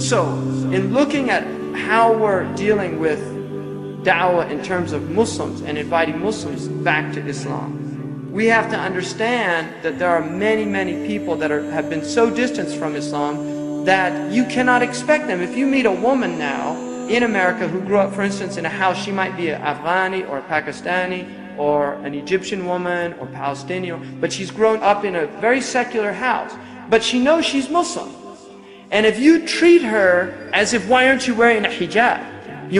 So, in looking at how we're dealing with da'wah in terms of Muslims and inviting Muslims back to Islam, we have to understand that there are many, many people that have been so distanced from Islam that you cannot expect them. If you meet a woman now in America who grew up, for instance, in a house, she might be an Afghani or a Pakistani or an Egyptian woman or Palestinian, but she's grown up in a very secular house, but she knows she's Muslim. And if you treat her as if, why aren't you wearing a hijab?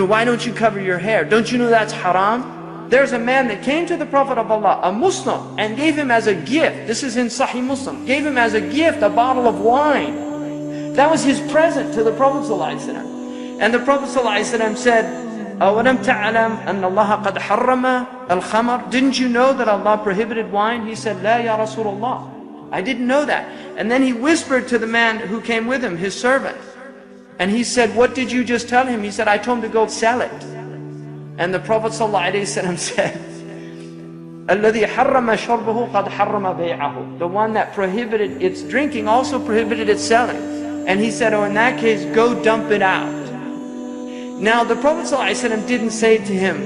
Why don't you cover your hair? Don't you know that's haram? There's a man that came to the Prophet of Allah, a Muslim, and gave him as a gift, this is in Sahih Muslim, gave him as a gift a bottle of wine. That was his present to the Prophet ﷺ. And the Prophet ﷺ said, أَوَلَمْ تَعْلَمْ أَنَّ اللَّهَ قَدْ حَرَّمَ الْخَمَرِ. Didn't you know that Allah prohibited wine? He said, لَا يَا رَسُولَ اللَّهِ. I didn't know that. And then he whispered to the man who came with him, his servant. And he said, what did you just tell him? He said, I told him to go sell it. And the Prophet ﷺ said, الَّذِي حَرَّمَ شَرْبَهُ قَدْ حَرَّمَ بَيْعَهُ. The one that prohibited its drinking also prohibited its selling. And he said, oh, in that case, go dump it out. Now, the Prophet ﷺ didn't say to him,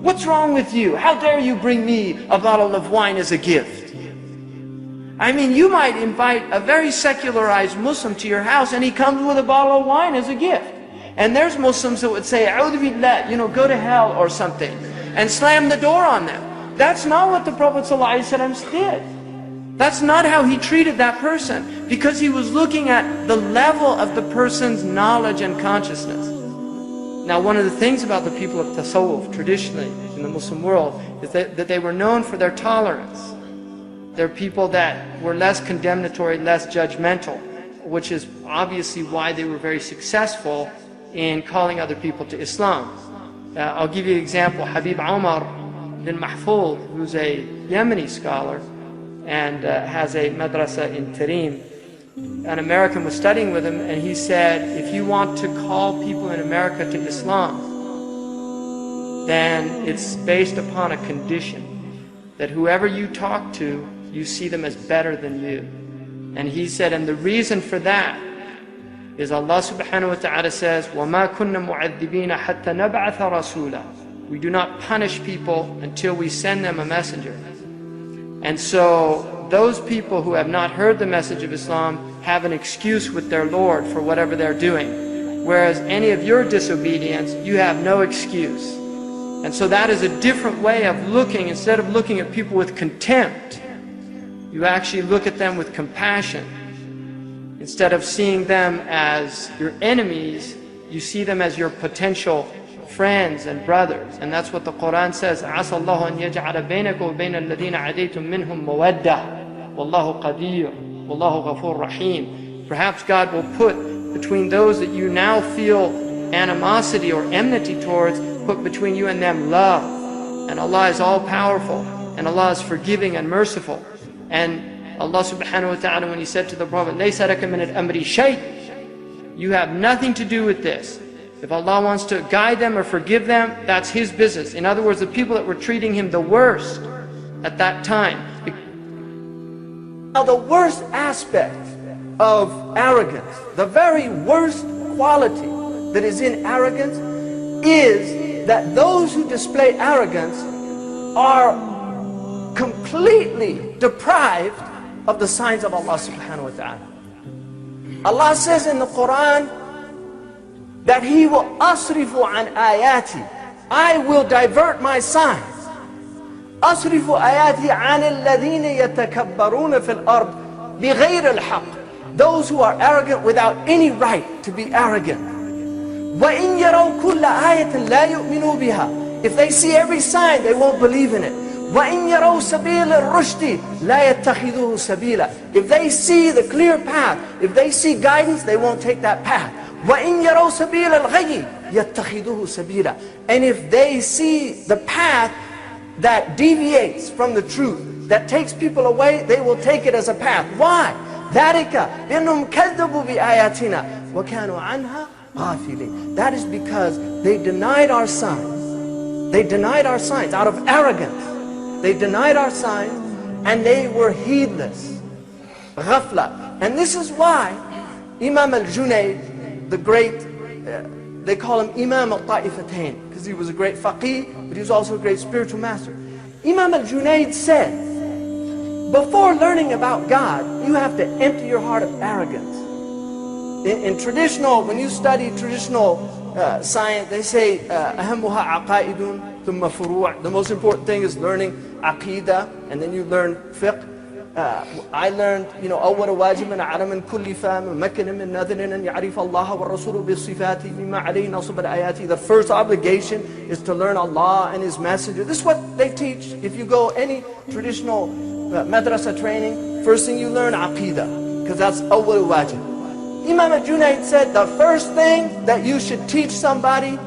what's wrong with you? How dare you bring me a bottle of wine as a gift? I mean, you might invite a very secularized Muslim to your house and he comes with a bottle of wine as a gift. And there's Muslims that would say, A'udhu billah, go to hell or something, and slam the door on them. That's not what the Prophet ﷺ did. That's not how he treated that person, because he was looking at the level of the person's knowledge and consciousness. Now, one of the things about the people of Tasawwuf traditionally in the Muslim world is that they were known for their tolerance. They're people that were less condemnatory, less judgmental, which is obviously why they were very successful in calling other people to Islam. I'll give you an example. Habib Omar bin Mahfoud, who's a Yemeni scholar and has a madrasa in Tarim, an American was studying with him, and he said, if you want to call people in America to Islam, then it's based upon a condition that whoever you talk to, you see them as better than you. And he said, and the reason for that is Allah subhanahu wa ta'ala says, وَمَا كُنَّ مُعَذِّبِينَ حَتَّى نَبْعَثَ رَسُولًا. We do not punish people until we send them a messenger. And so those people who have not heard the message of Islam have an excuse with their Lord for whatever they're doing. Whereas any of your disobedience, you have no excuse. And so that is a different way of looking. Instead of looking at people with contempt, you actually look at them with compassion. Instead of seeing them as your enemies, you see them as your potential friends and brothers. And that's what the Quran says, عَسَى اللَّهُ أَن يَجْعَلَ بَيْنَكُمْ وَبَيْنَ الَّذِينَ عَدَيْتُم مِّنْهُم مَّوَدَّةً وَاللَّهُ قَدِيرٌ وَاللَّهُ غَفُورٌ رَحِيمٌ. Perhaps God will put between those that you now feel animosity or enmity towards, put between you and them love. And Allah is all-powerful, and Allah is forgiving and merciful. And Allah subhanahu wa ta'ala, when He said to the Prophet, لَيْسَ لَكَ مِنَ الْأَمْرِ شَيْءٍ, you have nothing to do with this. If Allah wants to guide them or forgive them, that's His business. In other words, the people that were treating Him the worst at that time. Now, the worst aspect of arrogance, the very worst quality that is in arrogance, is that those who display arrogance are completely deprived of the signs of Allah subhanahu wa ta'ala. Allah says in the Quran that He will asrifu an ayati, I will divert my signs. Asrifu ayati an alladhina yatakabbaruna fil ard bighayr al-haq, those who are arrogant without any right to be arrogant. Wa in yaraw kulla ayatin la yu'minu biha, if they see every sign, they won't believe in it. وَإِنْ يَرَوْا سَبِيلَ الرُّشْدِ لَا يَتَّخِذُوهُ سَبِيلًا, if they see the clear path, if they see guidance, they won't take that path. وَإِنْ يَرَوْا سَبِيلَ الْغَيِّ يَتَّخِذُوهُ سَبِيلًا, and if they see the path that deviates from the truth, that takes people away, they will take it as a path. Why? ذَلِكَ بِأَنَّهُمْ كَذَّبُوا بِآيَاتِنَا وَكَانُوا عَنْهَا غَافِلِينَ. That is because they denied our signs. They denied our signs out of arrogance. They denied our signs and they were heedless. Ghafla. And this is why Imam al-Junayd the great, they call him Imam al-Ta'ifatain, because he was a great faqih, but he was also a great spiritual master. Imam al-Junayd said, before learning about God, you have to empty your heart of arrogance. In traditional, when you study traditional science, they say, أهمها عقائد ثم فروع. The most important thing is learning aqidah, and then you learn fiqh. I learned, أول واجب على من كل فهم مكن من نذر أن يعرف الله والرسول بصفاته بما عليه نصب الآيات. The first obligation is to learn Allah and His Messenger. This is what they teach. If you go any traditional madrasa training, first thing you learn aqidah, because that's أول واجب. Imam al-Junayd said the first thing that you should teach somebody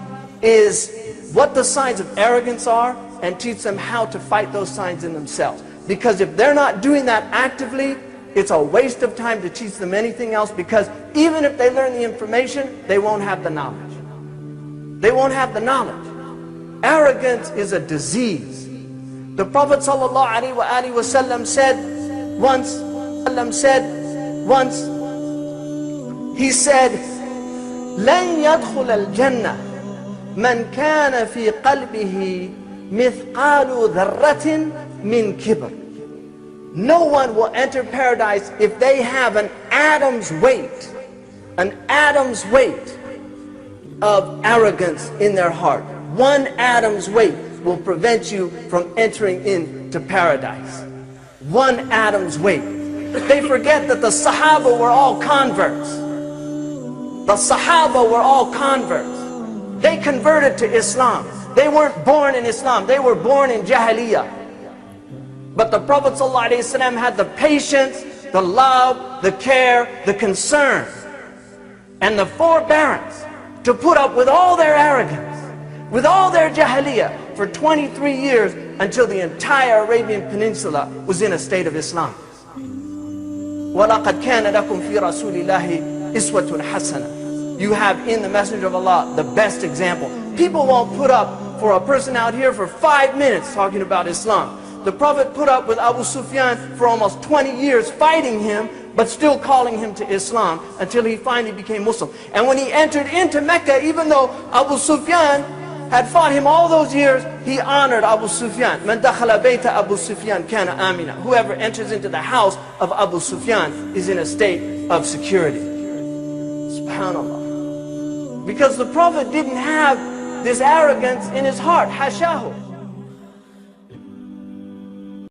is what the signs of arrogance are, and teach them how to fight those signs in themselves. Because if they're not doing that actively, it's a waste of time to teach them anything else, because even if they learn the information, they won't have the knowledge. They won't have the knowledge. Arrogance is a disease. The Prophet ﷺ said once, he said, لن يدخل الجنة من كان في قلبه مثقال ذرة من كبر. No one will enter paradise if they have an atom's weight of arrogance in their heart. One atom's weight will prevent you from entering into paradise. One atom's weight. They forget that the Sahaba were all converts. The Sahaba were all converts. They converted to Islam. They weren't born in Islam. They were born in Jahiliyyah. But the Prophet ﷺ had the patience, the love, the care, the concern, and the forbearance to put up with all their arrogance, with all their Jahiliyyah for 23 years, until the entire Arabian Peninsula was in a state of Islam. وَلَقَدْ كَانَ لَكُمْ فِي رَسُولِ اللَّهِ إِسْوَةٌ حَسَنَةٌ. You have in the Messenger of Allah the best example. People won't put up for a person out here for 5 minutes talking about Islam. The Prophet put up with Abu Sufyan for almost 20 years, fighting him, but still calling him to Islam, until he finally became Muslim. And when he entered into Mecca, even though Abu Sufyan had fought him all those years, he honored Abu Sufyan. مَنْ دَخَلَ بَيْتَ أَبُو سُفْيَانَ كَانَ آمِنًا. Whoever enters into the house of Abu Sufyan is in a state of security. SubhanAllah. Because the Prophet didn't have this arrogance in his heart. Hashahu.